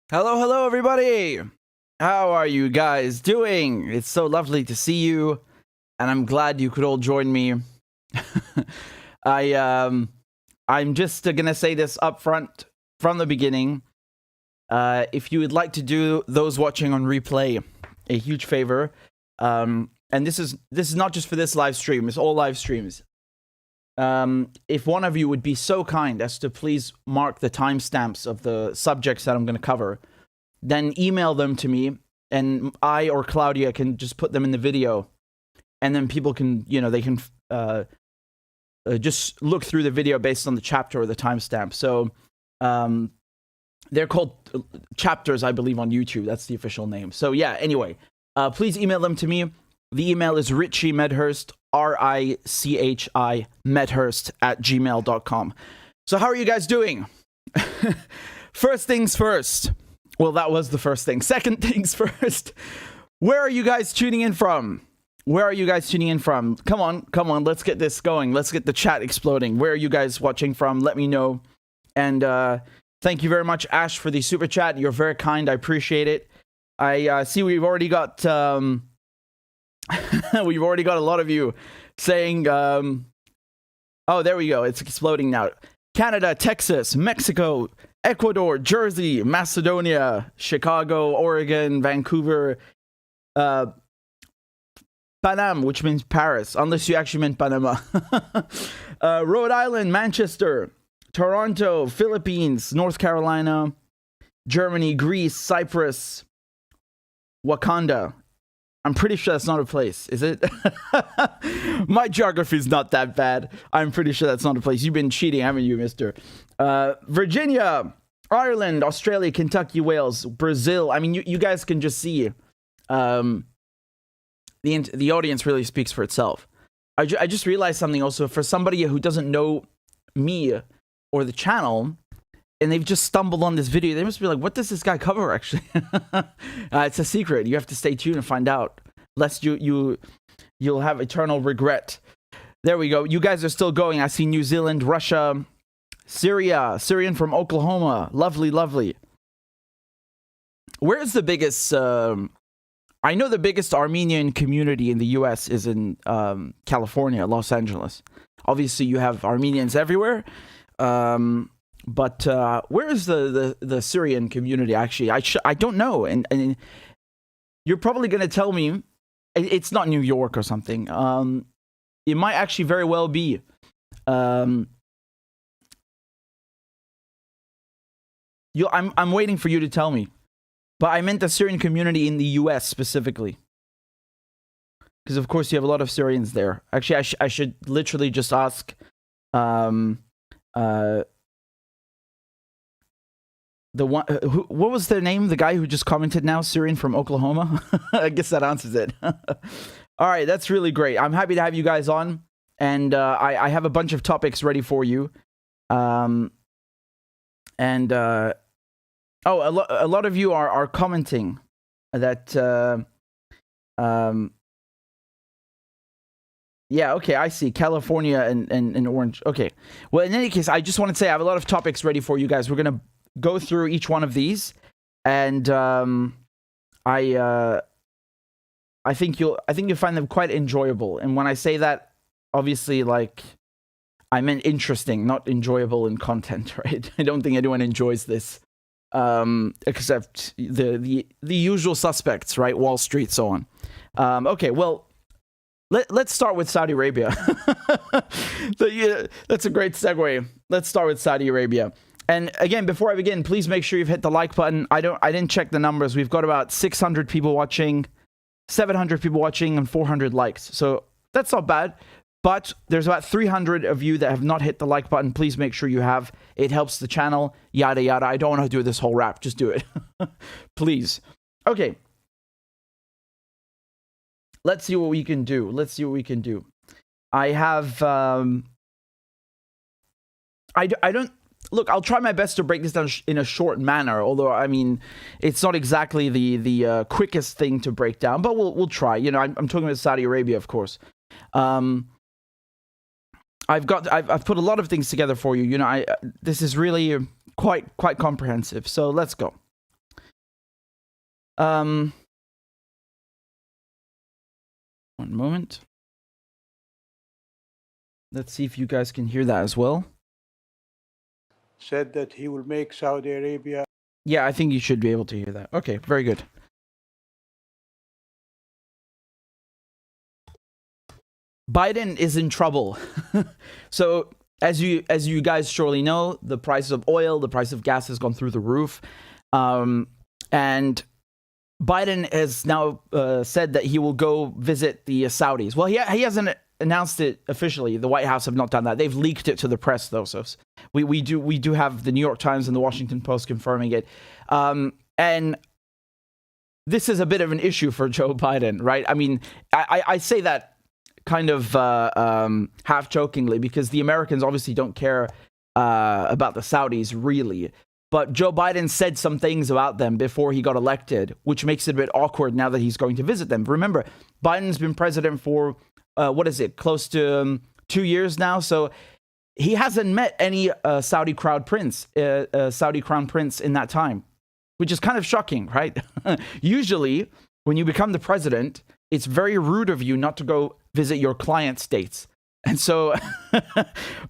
Hello, everybody! How are you guys doing? It's so lovely to see you, and I'm glad you could all join me. I'm just gonna say this up front from the beginning. If you would like to do those watching on replay a huge favor, and this is not just for this live stream, it's all live streams. If one of you would be so kind as to please mark the timestamps of the subjects that I'm going to cover, then email them to me, and I or Claudia can just put them in the video, and then people can, they can just look through the video based on the chapter or the timestamp. So they're called chapters, I believe, on YouTube. That's the official name. So yeah, anyway, please email them to me. The email is RichardMedhurst, RICHI Medhurst @gmail.com. So how are you guys doing? First things first. Well, that was the first thing. Second things first. Where are you guys tuning in from? Where are you guys tuning in from? Come on. Let's get this going. Let's get the chat exploding. Where are you guys watching from? Let me know. And thank you very much, Ash, for the super chat. You're very kind. I appreciate it. I see we've already got... we've already got a lot of you saying, oh, there we go. It's exploding now. Canada, Texas, Mexico, Ecuador, Jersey, Macedonia, Chicago, Oregon, Vancouver, Panam, which means Paris, unless you actually meant Panama. Rhode Island, Manchester, Toronto, Philippines, North Carolina, Germany, Greece, Cyprus, Wakanda. I'm pretty sure that's not a place, is it? My geography is not that bad. I'm pretty sure that's not a place. You've been cheating, haven't you, mister? Virginia, Ireland, Australia, Kentucky, Wales, Brazil. I mean, you guys can just see the audience really speaks for itself. I just realized something also. For somebody who doesn't know me or the channel, and they've just stumbled on this video, they must be like, what does this guy cover, actually? It's a secret. You have to stay tuned and find out, lest you'll have eternal regret. There we go. You guys are still going. I see New Zealand, Russia, Syria, Syrian from Oklahoma. Lovely. Where is the biggest... I know the biggest Armenian community in the U.S. is in California, Los Angeles. Obviously, you have Armenians everywhere. But where is the Syrian community, actually? I don't know. And you're probably going to tell me it's not New York or something. It might actually very well be. I'm waiting for you to tell me. But I meant the Syrian community in the U.S. specifically. Because, of course, you have a lot of Syrians there. Actually, I should literally just ask... the one, what was their name? The guy who just commented now, Syrian from Oklahoma? I guess that answers it. All right, that's really great. I'm happy to have you guys on. And I have a bunch of topics ready for you. Oh, a lot of you are commenting that... yeah, okay, I see. California and Orange. Okay. Well, in any case, I just want to say I have a lot of topics ready for you guys. We're going to go through each one of these, and I think you'll find them quite enjoyable. And when I say that, obviously, like, I meant interesting, not enjoyable in content, right? I don't think anyone enjoys this, except the usual suspects, right? Wall Street, so on. Okay, well, let's start with Saudi Arabia. That's a great segue. Let's start with Saudi Arabia. And again, before I begin, please make sure you've hit the like button. I didn't check the numbers. We've got about 600 people watching, 700 people watching, and 400 likes. So that's not bad. But there's about 300 of you that have not hit the like button. Please make sure you have. It helps the channel. Yada, yada. I don't want to do this whole rap. Just do it. Please. Okay. Let's see what we can do. I have... I don't... Look, I'll try my best to break this down in a short manner, although, I mean, it's not exactly the quickest thing to break down, but we'll try. You know, I'm talking about Saudi Arabia, of course. I've put a lot of things together for you. You know, this is really quite comprehensive. So let's go. One moment. Let's see if you guys can hear that as well. Said that he will make Saudi Arabia. Yeah, I think you should be able to hear that. Okay, very good. Biden is in trouble. So, as you guys surely know, the price of oil, the price of gas has gone through the roof. And Biden has now said that he will go visit the Saudis. Well, he hasn't announced it officially. The White House have not done that. They've leaked it to the press, though. So we do have the New York Times and the Washington Post confirming it. And this is a bit of an issue for Joe Biden, right? I mean, I say that kind of half jokingly because the Americans obviously don't care about the Saudis, really. But Joe Biden said some things about them before he got elected, which makes it a bit awkward now that he's going to visit them. Remember, Biden's been president for, close to 2 years now. So he hasn't met any Saudi crown prince in that time, which is kind of shocking, right? Usually, when you become the president, it's very rude of you not to go visit your client states. And so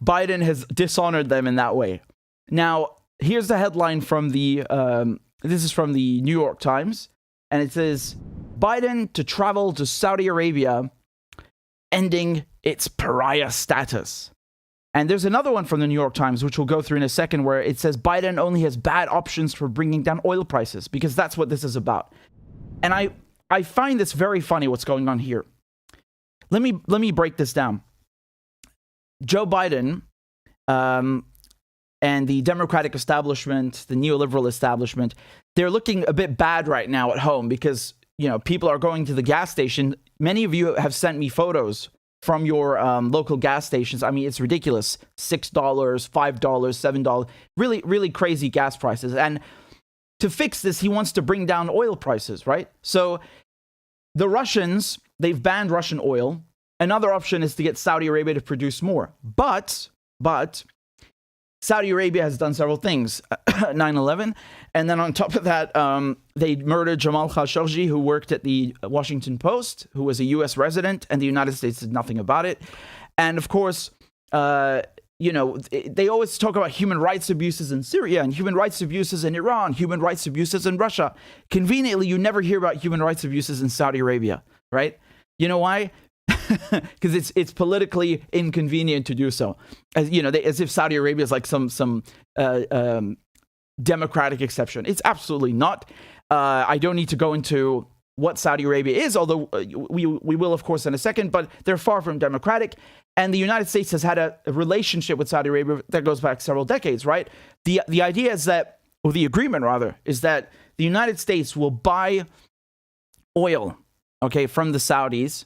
Biden has dishonored them in that way. Now, here's the headline from this is from the New York Times, and it says, Biden to travel to Saudi Arabia, ending its pariah status. And there's another one from the New York Times, which we'll go through in a second, where it says Biden only has bad options for bringing down oil prices, because that's what this is about. And I find this very funny, what's going on here. Let me break this down. Joe Biden, and the Democratic establishment, the neoliberal establishment, they're looking a bit bad right now at home because, people are going to the gas station. Many of you have sent me photos from your local gas stations. I mean, it's ridiculous. $6, $5, $7. Really, really crazy gas prices. And to fix this, he wants to bring down oil prices, right? So the Russians, they've banned Russian oil. Another option is to get Saudi Arabia to produce more. But Saudi Arabia has done several things, 9/11, and then on top of that, they murdered Jamal Khashoggi, who worked at the Washington Post, who was a U.S. resident, and the United States did nothing about it. And of course, they always talk about human rights abuses in Syria and human rights abuses in Iran, human rights abuses in Russia. Conveniently, you never hear about human rights abuses in Saudi Arabia, right? You know why? Because it's politically inconvenient to do so, as if Saudi Arabia is like some democratic exception. It's absolutely not. I don't need to go into what Saudi Arabia is, although we will, of course, in a second. But they're far from democratic, and the United States has had a relationship with Saudi Arabia that goes back several decades. Right? The idea is that, or the agreement rather, is that the United States will buy oil, from the Saudis.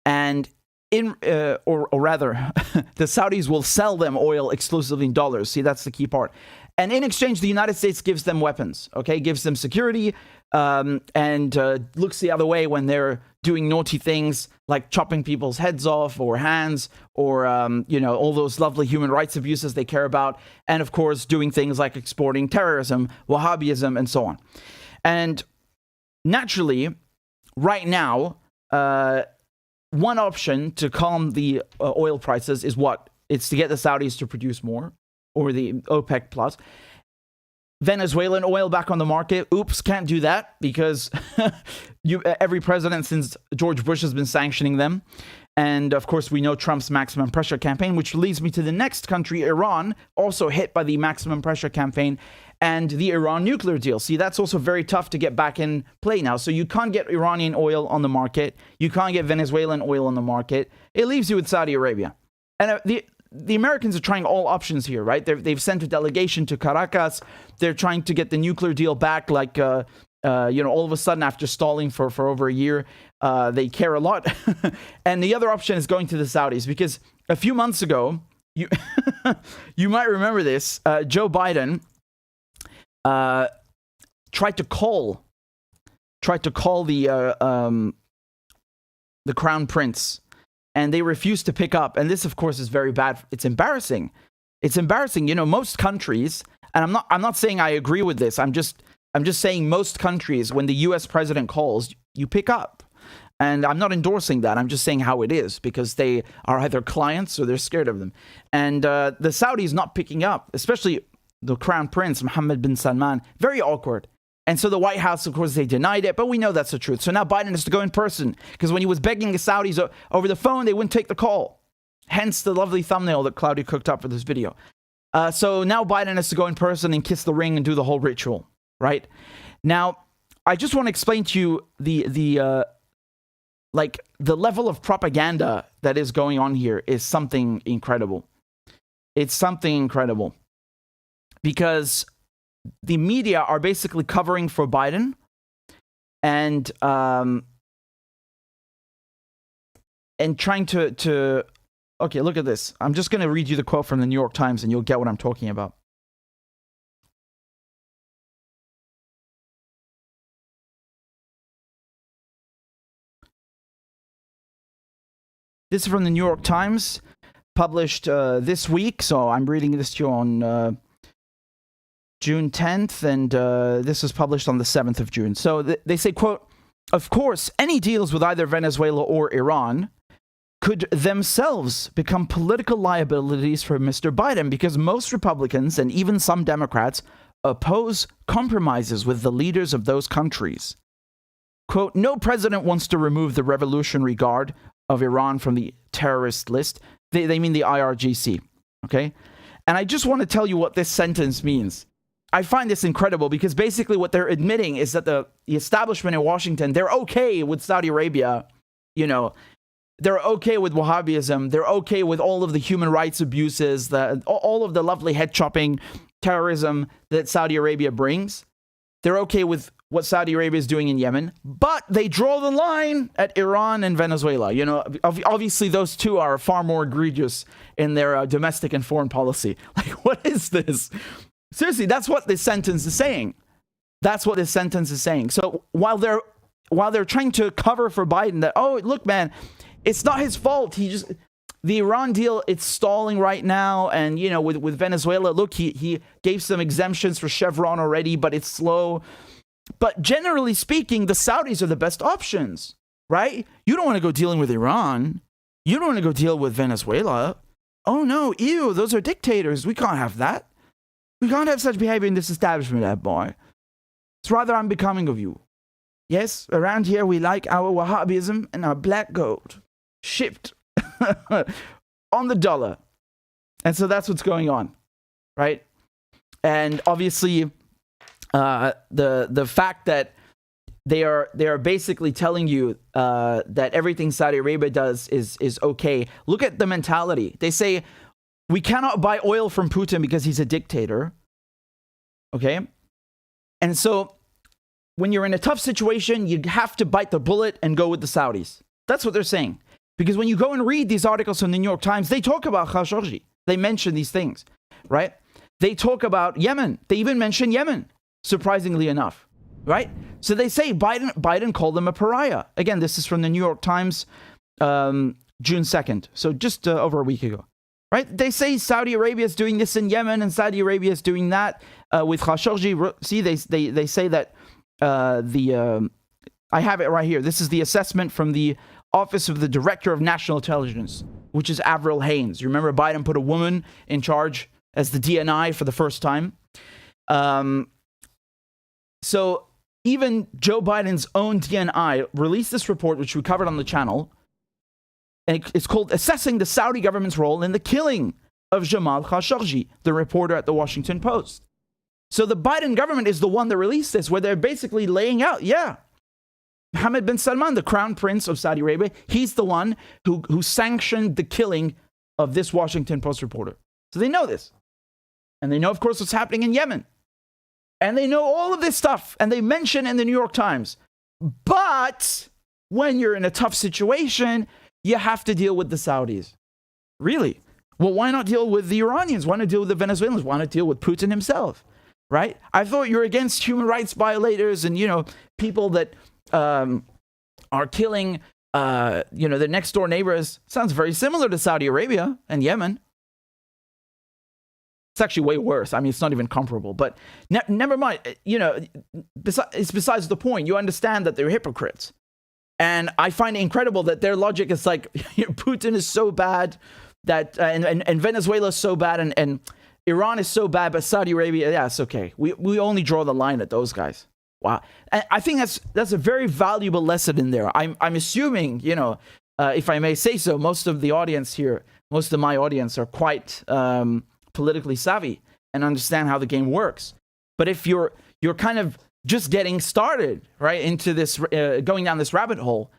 And or rather, the Saudis will sell them oil exclusively in dollars. See, that's the key part. And in exchange, the United States gives them weapons, gives them security, and looks the other way when they're doing naughty things like chopping people's heads off or hands or, all those lovely human rights abuses they care about. And of course, doing things like exporting terrorism, Wahhabism, and so on. And naturally, right now, one option to calm the oil prices is what? It's to get the Saudis to produce more, or the OPEC plus. Venezuelan oil back on the market. Oops, can't do that because every president since George Bush has been sanctioning them. And of course, we know Trump's maximum pressure campaign, which leads me to the next country, Iran, also hit by the maximum pressure campaign and the Iran nuclear deal. See, that's also very tough to get back in play now. So you can't get Iranian oil on the market. You can't get Venezuelan oil on the market. It leaves you with Saudi Arabia. And the Americans are trying all options here, right? They've sent a delegation to Caracas. They're trying to get the nuclear deal back, like, all of a sudden after stalling for over a year. They care a lot. And the other option is going to the Saudis, because a few months ago, you might remember this, Joe Biden tried to call the crown prince, and they refused to pick up. And this, of course, is very bad. It's embarrassing. It's embarrassing. Most countries, and I'm not saying I agree with this. I'm just I'm just saying most countries, when the US president calls, you pick up. And I'm not endorsing that. I'm just saying how it is, because they are either clients or they're scared of them. And the Saudis not picking up, especially the Crown Prince, Mohammed bin Salman, very awkward. And so the White House, of course, they denied it, but we know that's the truth. So now Biden has to go in person, because when he was begging the Saudis over the phone, they wouldn't take the call. Hence the lovely thumbnail that Claudia cooked up for this video. So now Biden has to go in person and kiss the ring and do the whole ritual, right? Now, I just want to explain to you the level of propaganda that is going on here is something incredible. It's something incredible. Because the media are basically covering for Biden, and trying to okay, look at this. I'm just going to read you the quote from the New York Times, and you'll get what I'm talking about. This is from the New York Times, published this week. So I'm reading this to you on June 10th, and this was published on the 7th of June. So they say, quote, "Of course, any deals with either Venezuela or Iran could themselves become political liabilities for Mr. Biden, because most Republicans and even some Democrats oppose compromises with the leaders of those countries. Quote, no president wants to remove the Revolutionary Guard of Iran from the terrorist list." They mean the IRGC, okay? And I just want to tell you what this sentence means. I find this incredible, because basically what they're admitting is that the establishment in Washington, they're okay with Saudi Arabia, you know, they're okay with Wahhabism, they're okay with all of the human rights abuses, all of the lovely head chopping terrorism that Saudi Arabia brings. They're okay with what Saudi Arabia is doing in Yemen, but they draw the line at Iran and Venezuela. You know, obviously those two are far more egregious in their domestic and foreign policy. Like, what is this? Seriously, that's what this sentence is saying. That's what this sentence is saying. So while they're trying to cover for Biden that, oh, look, man, it's not his fault. The Iran deal, it's stalling right now. And, you know, with Venezuela, look, he gave some exemptions for Chevron already, but it's slow. But generally speaking, the Saudis are the best options, right? You don't want to go dealing with Iran. You don't want to go deal with Venezuela. Oh, no, ew, those are dictators. We can't have that. We can't have such behavior in this establishment, that boy. It's rather unbecoming of you. Yes, around here we like our Wahhabism and our black gold shipped on the dollar. And so that's what's going on, right? And obviously, the fact that they are basically telling you that everything Saudi Arabia does is okay. Look at the mentality. They say, we cannot buy oil from Putin because he's a dictator. Okay? And so when you're in a tough situation, you have to bite the bullet and go with the Saudis. That's what they're saying. Because when you go and read these articles from the New York Times, they talk about Khashoggi. They mention these things, right? They talk about Yemen. They even mention Yemen, surprisingly enough, right? So they say Biden called them a pariah. Again, this is from the New York Times, June 2nd. So just over a week ago. Right? They say Saudi Arabia is doing this in Yemen and Saudi Arabia is doing that with Khashoggi. See, they say that I have it right here. This is the assessment from the Office of the Director of National Intelligence, which is Avril Haines. You remember Biden put a woman in charge as the DNI for the first time. So even Joe Biden's own DNI released this report, which we covered on the channel. And it's called Assessing the Saudi Government's Role in the Killing of Jamal Khashoggi, the reporter at the Washington Post. So the Biden government is the one that released this, where they're basically laying out, Mohammed bin Salman, the crown prince of Saudi Arabia, he's the one who sanctioned the killing of this Washington Post reporter. So they know this. And they know, of course, what's happening in Yemen. And they know all of this stuff. And they mention in the New York Times. But when you're in a tough situation, you have to deal with the Saudis. Really? Well, why not deal with the Iranians? Why not deal with the Venezuelans? Why not deal with Putin himself? Right? I thought you're against human rights violators and, people that are killing, their next door neighbors. Sounds very similar to Saudi Arabia and Yemen. It's actually way worse. I mean, it's not even comparable. But never mind. You know, it's besides the point. You understand that they're hypocrites. And I find it incredible that their logic is like, Putin is so bad that, and Venezuela is so bad, and Iran is so bad, but Saudi Arabia, yeah, it's okay. We only draw the line at those guys. Wow. And I think that's a very valuable lesson in there. I'm assuming, you know, if I may say so, most of the audience here, most of my audience are quite politically savvy and understand how the game works. But if you're kind of just getting started, right, into this, going down this rabbit hole,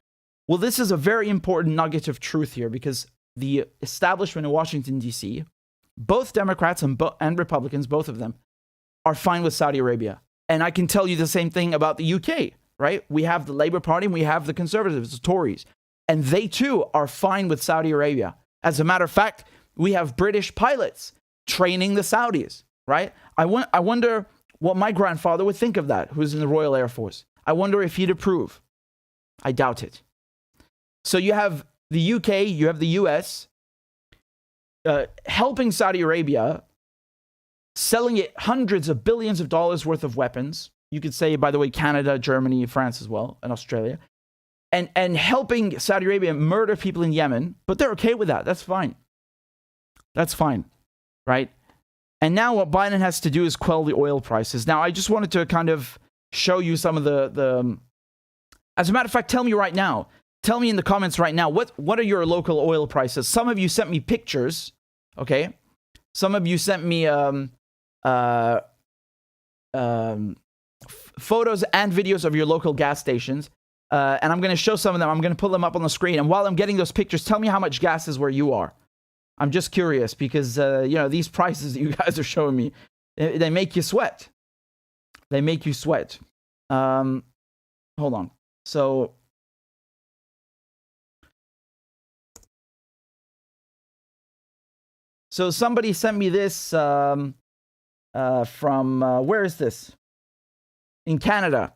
well, this is a very important nugget of truth here, because the establishment in Washington, D.C., both Democrats and Republicans, both of them, are fine with Saudi Arabia. And I can tell you the same thing about the UK, right? We have the Labour Party and we have the Conservatives, the Tories. And they too are fine with Saudi Arabia. As a matter of fact, we have British pilots training the Saudis, right? I wonder what my grandfather would think of that, who's in the Royal Air Force. I wonder if he'd approve. I doubt it. So you have the UK, you have the US, helping Saudi Arabia, selling it hundreds of billions of dollars worth of weapons. You could say, by the way, Canada, Germany, France as well, and Australia. And helping Saudi Arabia murder people in Yemen. But they're okay with that. That's fine. That's fine, right? And now what Biden has to do is quell the oil prices. Now, I just wanted to kind of show you some of the as a matter of fact, tell me right now. Tell me in the comments right now, what are your local oil prices? Some of you sent me pictures, okay? Some of you sent me photos and videos of your local gas stations. And I'm going to show some of them. I'm going to pull them up on the screen. And while I'm getting those pictures, tell me how much gas is where you are. I'm just curious because, you know, these prices that you guys are showing me, they make you sweat. They make you sweat. Hold on. So somebody sent me this from, where is this? In Canada.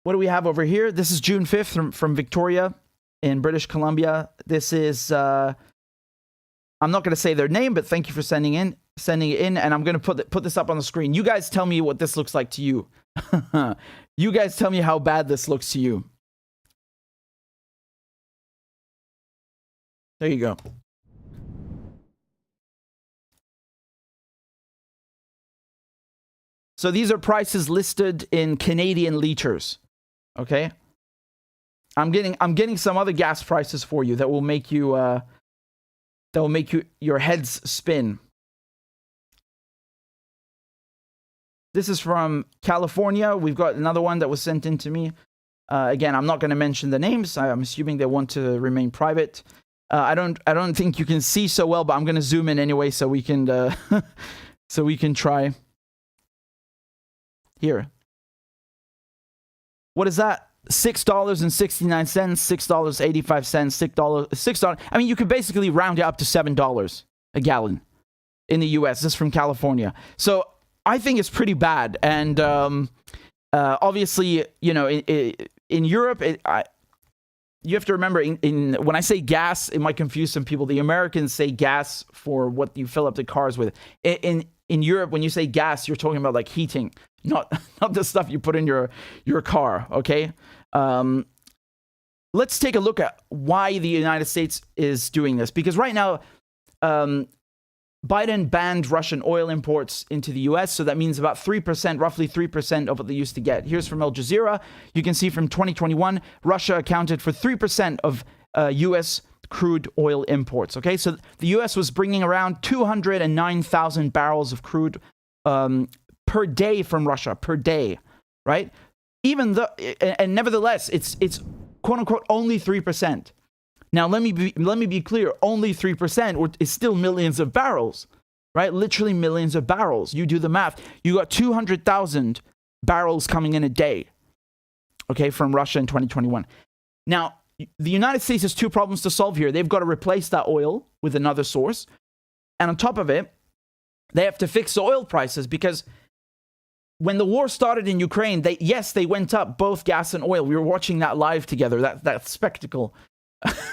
What do we have over here? This is June 5th from Victoria in British Columbia. This is, I'm not going to say their name, but thank you for sending it in. And I'm going to put this up on the screen. You guys tell me what this looks like to you. You guys tell me how bad this looks to you. There you go. So these are prices listed in Canadian liters. Okay, I'm getting some other gas prices for you that will make you your heads spin. This is from California. We've got another one that was sent in to me. Again, I'm not going to mention the names. I'm assuming they want to remain private. I don't think you can see so well, but I'm going to zoom in anyway so we can try. Here. What is that? $6.69, $6.85, $6. I mean, you could basically round it up to $7 a gallon in the US. This is from California. So I think it's pretty bad. And obviously, you know, in Europe, you have to remember, when I say gas, it might confuse some people. The Americans say gas for what you fill up the cars with. In Europe, when you say gas, you're talking about like heating, not the stuff you put in your car, okay? Let's take a look at why the United States is doing this. Because right now, Biden banned Russian oil imports into the US, so that means about 3%, roughly 3% of what they used to get. Here's from Al Jazeera. You can see from 2021, Russia accounted for 3% of US crude oil imports. Okay, so the US was bringing around 209,000 barrels of crude per day from Russia, per day, right? Even though, and nevertheless, it's quote unquote only 3%. Now, let me be clear, only 3% is still millions of barrels, right? Literally millions of barrels. You do the math. You got 200,000 barrels coming in a day, okay, from Russia in 2021. Now, the United States has two problems to solve here. They've got to replace that oil with another source. And on top of it, they have to fix the oil prices because when the war started in Ukraine, they went up, both gas and oil. We were watching that live together, that spectacle,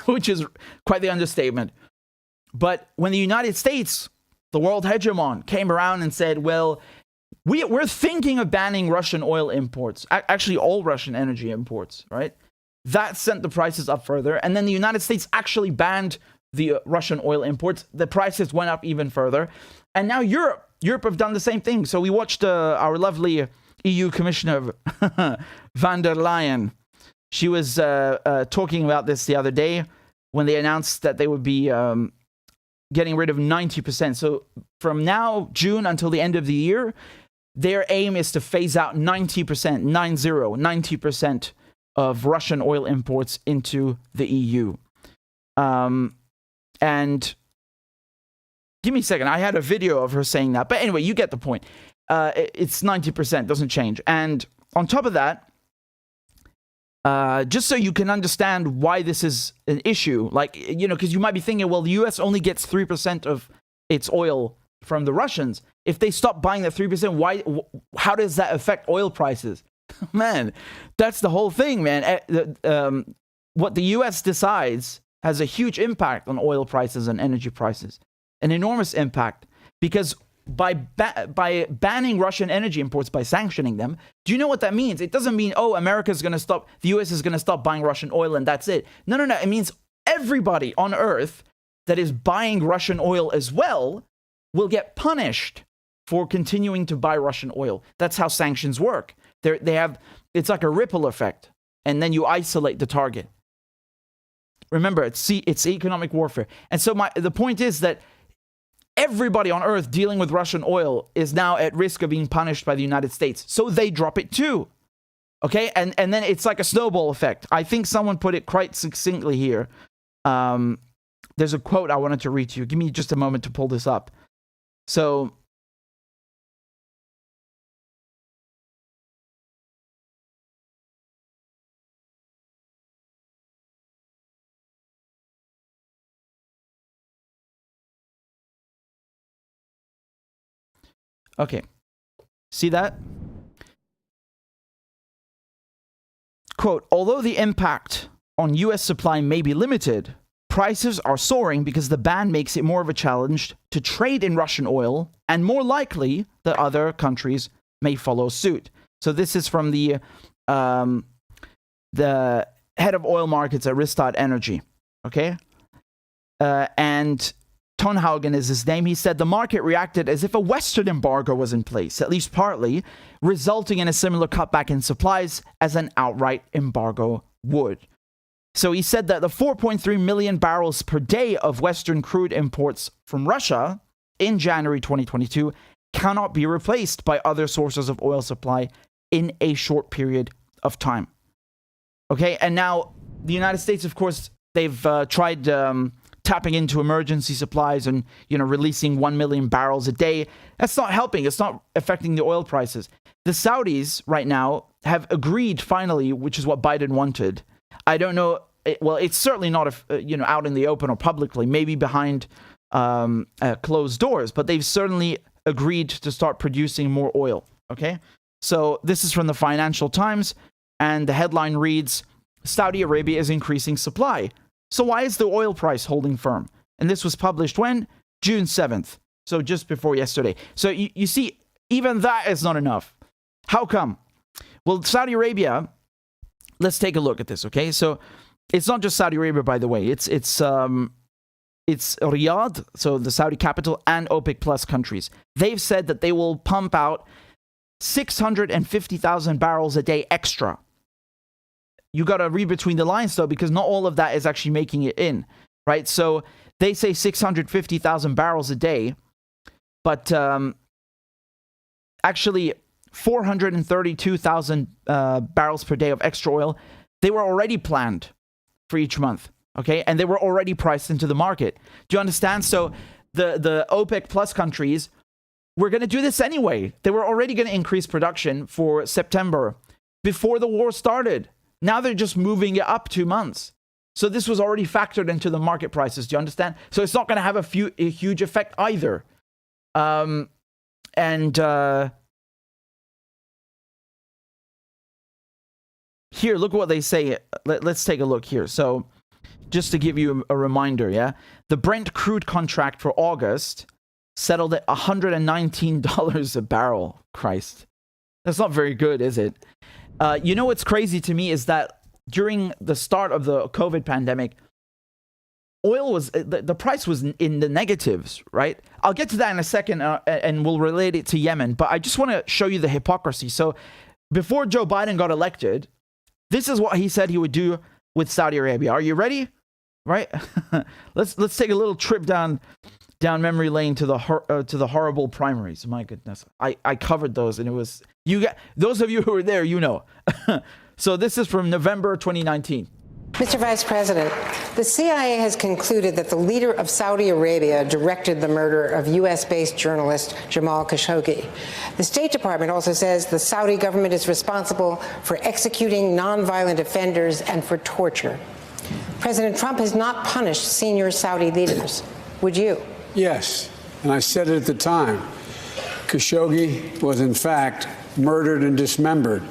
which is quite the understatement. But when the United States, the world hegemon, came around and said, well, we're thinking of banning Russian oil imports, actually all Russian energy imports, right? That sent the prices up further. And then the United States actually banned the Russian oil imports. The prices went up even further. And now Europe have done the same thing. So we watched our lovely EU Commissioner van der Leyen. She was talking about this the other day when they announced that they would be getting rid of 90%. So from now, June, until the end of the year, their aim is to phase out 90% of Russian oil imports into the EU. And give me a second. I had a video of her saying that. But anyway, you get the point. It's 90%, doesn't change. And on top of that, just so you can understand why this is an issue, like, you know, because you might be thinking, well, the US only gets 3% of its oil from the Russians. If they stop buying that 3%, how does that affect oil prices? Man, that's the whole thing, man. What the US decides has a huge impact on oil prices and energy prices. An enormous impact, because by banning Russian energy imports, by sanctioning them, do you know what that means? It doesn't mean, oh, America's going to stop, the US is going to stop buying Russian oil and that's it. No. It means everybody on Earth that is buying Russian oil as well will get punished for continuing to buy Russian oil. That's how sanctions work. It's like a ripple effect, and then you isolate the target. Remember, it's economic warfare. And so the point is that everybody on Earth dealing with Russian oil is now at risk of being punished by the United States. So they drop it too. Okay? And then it's like a snowball effect. I think someone put it quite succinctly here. There's a quote I wanted to read to you. Give me just a moment to pull this up. So, okay. See that? Quote, although the impact on US supply may be limited, prices are soaring because the ban makes it more of a challenge to trade in Russian oil, and more likely that other countries may follow suit. So this is from the head of oil markets at Rystad Energy. Okay? And Tonhaugen is his name. He said the market reacted as if a Western embargo was in place, at least partly, resulting in a similar cutback in supplies as an outright embargo would. So he said that the 4.3 million barrels per day of Western crude imports from Russia in January 2022 cannot be replaced by other sources of oil supply in a short period of time. Okay, and now the United States, of course, they've tried tapping into emergency supplies and, releasing 1 million barrels a day. That's not helping. It's not affecting the oil prices. The Saudis right now have agreed finally, which is what Biden wanted. I don't know. Well, it's certainly not, out in the open or publicly, maybe behind closed doors, but they've certainly agreed to start producing more oil. Okay. So this is from the Financial Times, and the headline reads, Saudi Arabia is increasing supply. So why is the oil price holding firm? And this was published when? June 7th. So just before yesterday. So you see, even that is not enough. How come? Well, Saudi Arabia, let's take a look at this, okay? So it's not just Saudi Arabia, by the way. It's Riyadh, so the Saudi capital, and OPEC plus countries. They've said that they will pump out 650,000 barrels a day extra. You got to read between the lines, though, because not all of that is actually making it in, right? So they say 650,000 barrels a day, but actually 432,000 barrels per day of extra oil, they were already planned for each month, okay? And they were already priced into the market. Do you understand? So the OPEC plus countries were going to do this anyway. They were already going to increase production for September before the war started. Now they're just moving it up 2 months. So this was already factored into the market prices. Do you understand? So it's not going to have a huge effect either. Here, look what they say. Let's take a look here. So just to give you a reminder, yeah, the Brent crude contract for August settled at $119 a barrel. Christ, that's not very good, is it? You know what's crazy to me is that during the start of the COVID pandemic, oil was, the price was in the negatives, right? I'll get to that in a second, and we'll relate it to Yemen, but I just want to show you the hypocrisy. So before Joe Biden got elected, this is what he said he would do with Saudi Arabia. Are you ready? Right? let's take a little trip down memory lane to the horrible primaries. My goodness, I covered those, and it was, those of you who were there, you know. So this is from November 2019. Mr. Vice President, the CIA has concluded that the leader of Saudi Arabia directed the murder of U.S.-based journalist Jamal Khashoggi. The State Department also says the Saudi government is responsible for executing nonviolent offenders and for torture. President Trump has not punished senior Saudi leaders. Would you? Yes, and I said it at the time. Khashoggi was, in fact, murdered and dismembered,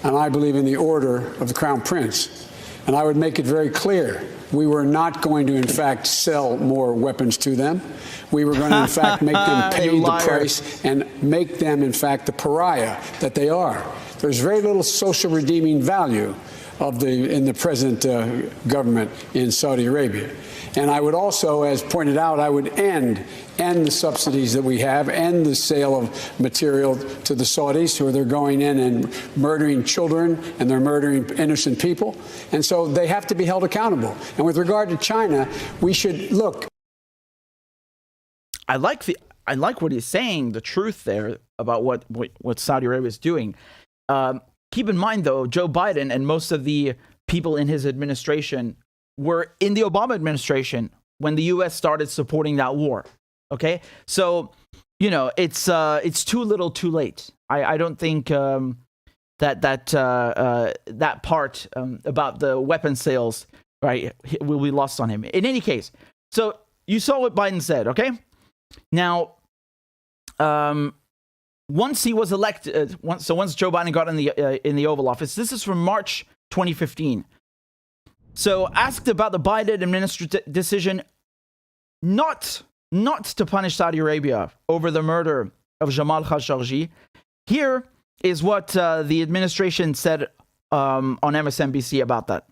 and I believe in the order of the Crown Prince. And I would make it very clear, we were not going to, in fact, sell more weapons to them. We were going to, in fact, make them pay the price and make them, in fact, the pariah that they are. There's very little social redeeming value in the present government in Saudi Arabia. And I would also, as pointed out, I would end the subsidies that we have, end the sale of material to the Saudis, who they're going in and murdering children, and they're murdering innocent people. And so they have to be held accountable. And with regard to China, we should look. I like what he's saying, the truth there about what Saudi Arabia is doing. Keep in mind, though, Joe Biden and most of the people in his administration were in the Obama administration when the U.S. started supporting that war. Okay, so you know it's too little, too late. I don't think that part about the weapon sales, right, will be lost on him. In any case, so you saw what Biden said. Okay, now once he was elected, once Joe Biden got in the Oval Office, this is from March 2015. So asked about the Biden administration decision not to punish Saudi Arabia over the murder of Jamal Khashoggi, here is what the administration said on MSNBC about that.